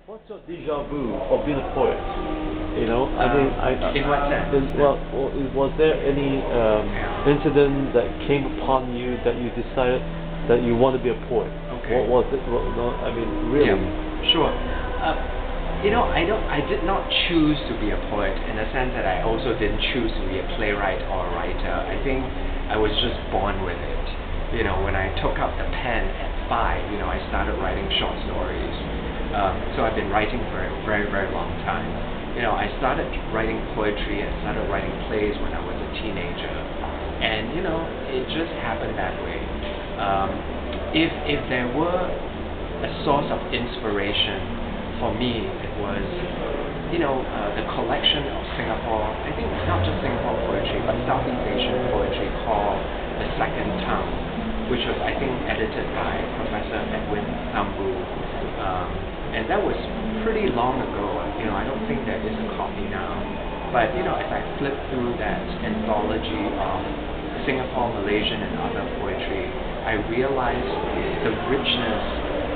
What's your deja vu of being a poet? You know, I mean, in what sense? Was there any incident that came upon you that you decided that you want to be a poet? Okay. What was it? No, I mean, really? Yeah, sure. I did not choose to be a poet in the sense that I also didn't choose to be a playwright or a writer. I think I was just born with it. You know, when I took up the pen at 5, you know, I started writing short stories. So I've been writing for a very, very long time. You know, I started writing poetry, I started writing plays when I was a teenager. And, you know, it just happened that way. If there were a source of inspiration for me, it was, you know, the collection of Singapore, I think not just Singapore poetry, but Southeast Asian poetry called The Second Tongue, which was, I think, edited by Professor Edwin Tambu. And that was pretty long ago. You know, I don't think there is a copy now. But, you know, as I flipped through that anthology of Singapore, Malaysian, and other poetry, I realized the richness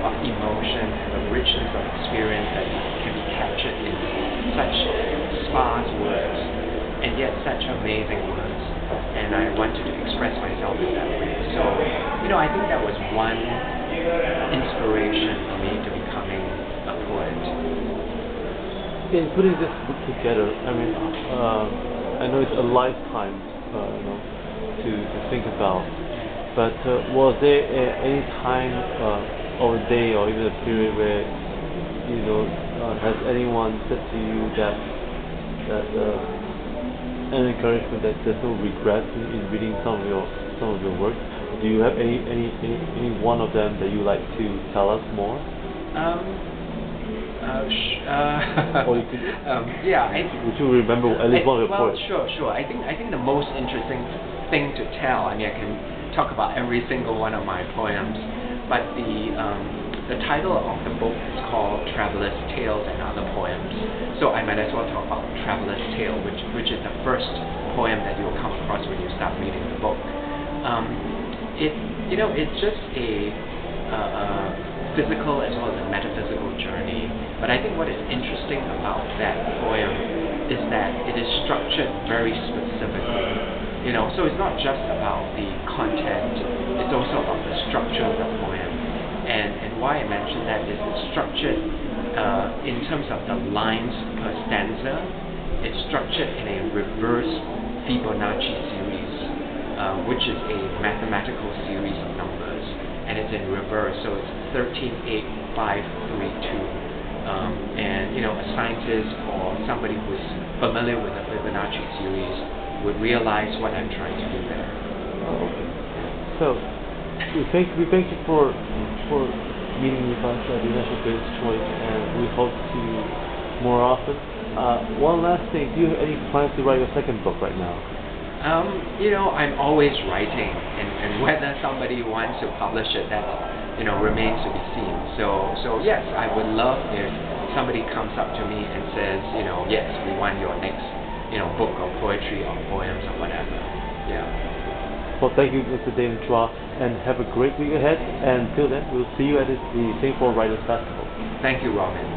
of emotion and the richness of experience that can be captured in such sparse words, and yet such amazing words. And I wanted to express myself in that way. So, you know, I think that was one inspiration for me to becoming a poet. In putting this book together, I mean, I know it's a lifetime, you know, to think about. But was there any time or a day or even a period where, you know, has anyone said to you that an encouragement that there's no regret in reading some of your work? Do you have any one of them that you like to tell us more? Or you could, yeah. would you remember at least one of your poems? Sure. I think the most interesting thing to tell, I mean, I can talk about every single one of my poems, but the title of the book is called Traveler's Tales and Other Poems. So I might as well talk about Traveler's Tale, which is the first poem that you'll come across when you start reading the book. It's just a physical as well as a metaphysical journey. But I think what is interesting about that poem is that it is structured very specifically. You know, so it's not just about the content, it's also about the structure of the poem. And why I mention that is it's structured in terms of the lines per stanza. It's structured in a reverse Fibonacci series, which is a mathematical series of numbers, and it's in reverse, so it's 13, 8, 5, 3, 2. And you know, a scientist or somebody who's familiar with the Fibonacci series would realize what I'm trying to do there. Oh, okay. So we thank you for meeting with us at the National Critics' Choice, and we hope to see you more often. One last thing, do you have any plans to write your second book right now? You know, I'm always writing, and whether somebody wants to publish it, that, you know, remains to be seen. So yes, I would love if somebody comes up to me and says, you know, yes, we want your next, you know, book of poetry or poems or whatever. Yeah. Well, thank you, Mr. Damon Chua, and have a great week ahead. And until then, we'll see you at the Singapore Writers Festival. Thank you, Robin.